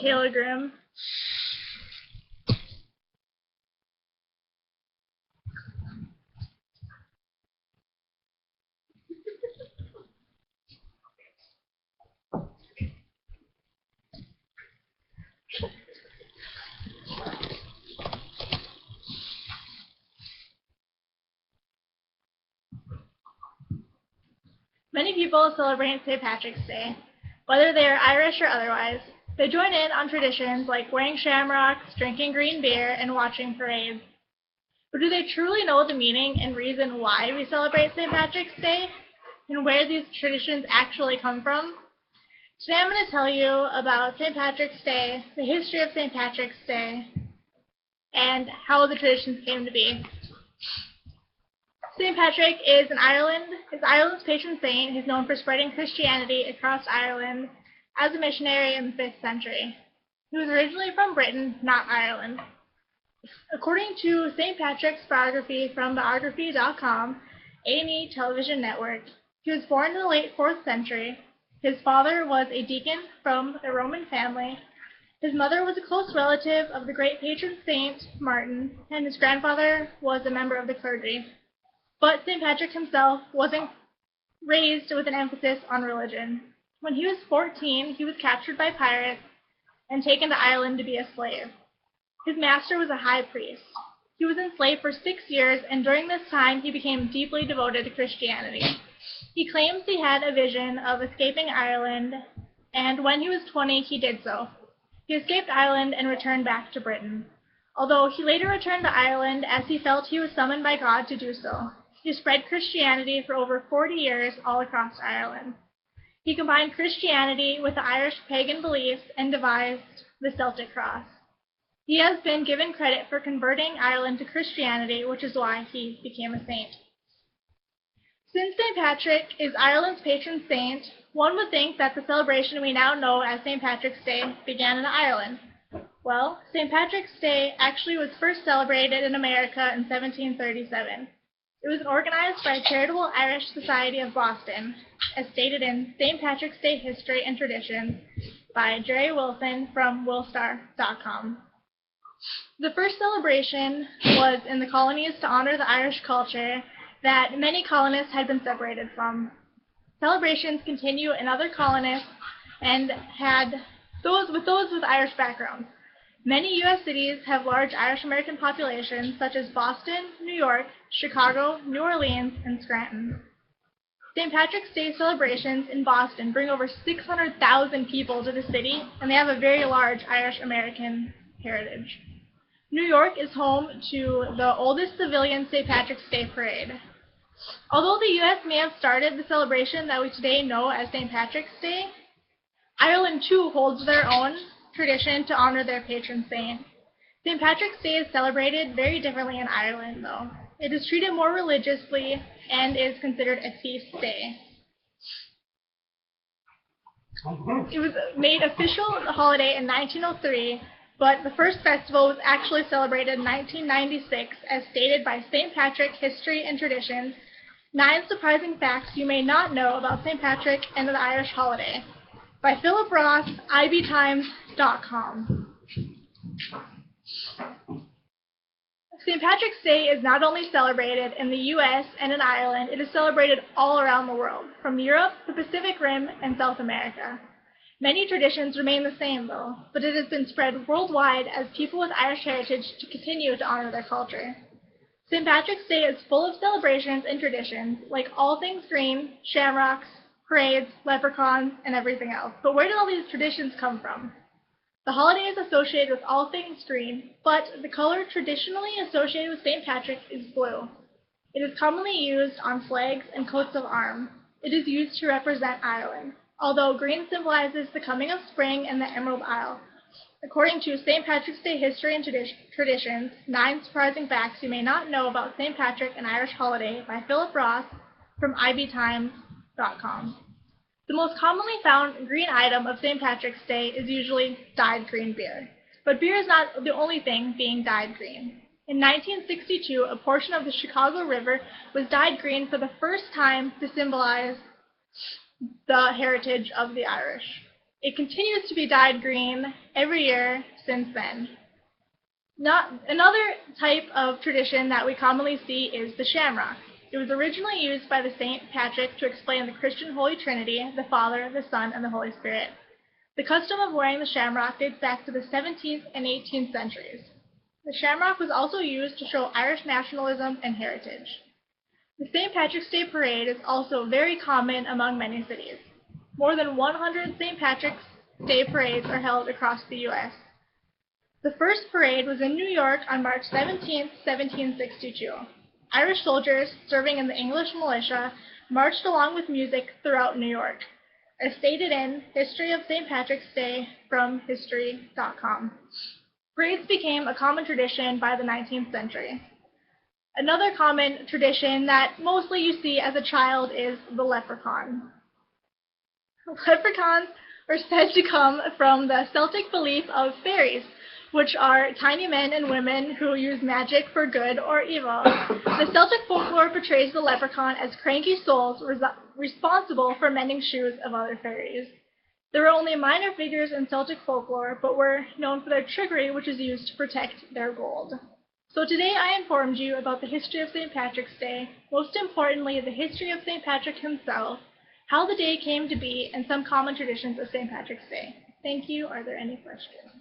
kilogram. Many people celebrate St. Patrick's Day, whether they are Irish or otherwise. They join in on traditions like wearing shamrocks, drinking green beer, and watching parades. But do they truly know the meaning and reason why we celebrate St. Patrick's Day, and where these traditions actually come from? Today I'm going to tell you about St. Patrick's Day, the history of St. Patrick's Day, and how the traditions came to be. St. Patrick is Ireland's patron saint. He's known for spreading Christianity across Ireland as a missionary in the 5th century. He was originally from Britain, not Ireland. According to St. Patrick's biography from biography.com, A&E television network, he was born in the late 4th century. His father was a deacon from a Roman family. His mother was a close relative of the great patron saint Martin, and his grandfather was a member of the clergy. But St. Patrick himself wasn't raised with an emphasis on religion. When he was 14, he was captured by pirates and taken to Ireland to be a slave. His master was a high priest. He was enslaved for 6 years, and during this time he became deeply devoted to Christianity. He claims he had a vision of escaping Ireland, and when he was 20, he did so. He escaped Ireland and returned back to Britain, although he later returned to Ireland as he felt he was summoned by God to do so. He spread Christianity for over 40 years all across Ireland. He combined Christianity with the Irish pagan beliefs and devised the Celtic cross. He has been given credit for converting Ireland to Christianity, which is why he became a saint. Since St. Patrick is Ireland's patron saint, one would think that the celebration we now know as St. Patrick's Day began in Ireland. Well, St. Patrick's Day actually was first celebrated in America in 1737. It was organized by the Charitable Irish Society of Boston, as stated in St. Patrick's Day History and Traditions by Jerry Wilson from Willstar.com. The first celebration was in the colonies to honor the Irish culture that many colonists had been separated from. Celebrations continue in other colonies and had those with Irish backgrounds. Many U.S. cities have large Irish American populations, such as Boston, New York, Chicago, New Orleans, and Scranton. St. Patrick's Day celebrations in Boston bring over 600,000 people to the city, and they have a very large Irish American heritage. New York is home to the oldest civilian St. Patrick's Day parade. Although the U.S. may have started the celebration that we today know as St. Patrick's Day, Ireland too holds their own tradition to honor their patron saint. St. Patrick's Day is celebrated very differently in Ireland, though. It is treated more religiously and is considered a feast day. It was made official holiday in 1903, but the first festival was actually celebrated in 1996, as stated by St. Patrick History and Traditions, 9 Surprising Facts You May Not Know About St. Patrick and the Irish Holiday, by Philip Ross, ibtimes.com. St. Patrick's Day is not only celebrated in the U.S. and in Ireland, it is celebrated all around the world, from Europe, the Pacific Rim, and South America. Many traditions remain the same, though, but it has been spread worldwide as people with Irish heritage to continue to honor their culture. St. Patrick's Day is full of celebrations and traditions, like all things green, shamrocks, parades, leprechauns, and everything else. But where did all these traditions come from? The holiday is associated with all things green, but the color traditionally associated with St. Patrick is blue. It is commonly used on flags and coats of arms. It is used to represent Ireland, although green symbolizes the coming of spring and the Emerald Isle. According to St. Patrick's Day History and Traditions, 9 Surprising Facts You May Not Know About St. Patrick and Irish Holiday by Philip Ross from ibtimes.com. The most commonly found green item of St. Patrick's Day is usually dyed green beer. But beer is not the only thing being dyed green. In 1962, a portion of the Chicago River was dyed green for the first time to symbolize the heritage of the Irish. It continues to be dyed green every year since then. Another type of tradition that we commonly see is the shamrock. It was originally used by the St. Patrick to explain the Christian Holy Trinity, the Father, the Son, and the Holy Spirit. The custom of wearing the shamrock dates back to the 17th and 18th centuries. The shamrock was also used to show Irish nationalism and heritage. The St. Patrick's Day parade is also very common among many cities. More than 100 St. Patrick's Day parades are held across the U.S. The first parade was in New York on March 17, 1762. Irish soldiers serving in the English militia marched along with music throughout New York, as stated in History of St. Patrick's Day from History.com. Parades became a common tradition by the 19th century. Another common tradition that mostly you see as a child is the leprechaun. Leprechauns are said to come from the Celtic belief of fairies, which are tiny men and women who use magic for good or evil. The Celtic folklore portrays the leprechaun as cranky souls responsible for mending shoes of other fairies. There were only minor figures in Celtic folklore, but were known for their trickery, which is used to protect their gold. So today I informed you about the history of St. Patrick's Day, most importantly the history of St. Patrick himself, how the day came to be, and some common traditions of St. Patrick's Day. Thank you. Are there any questions?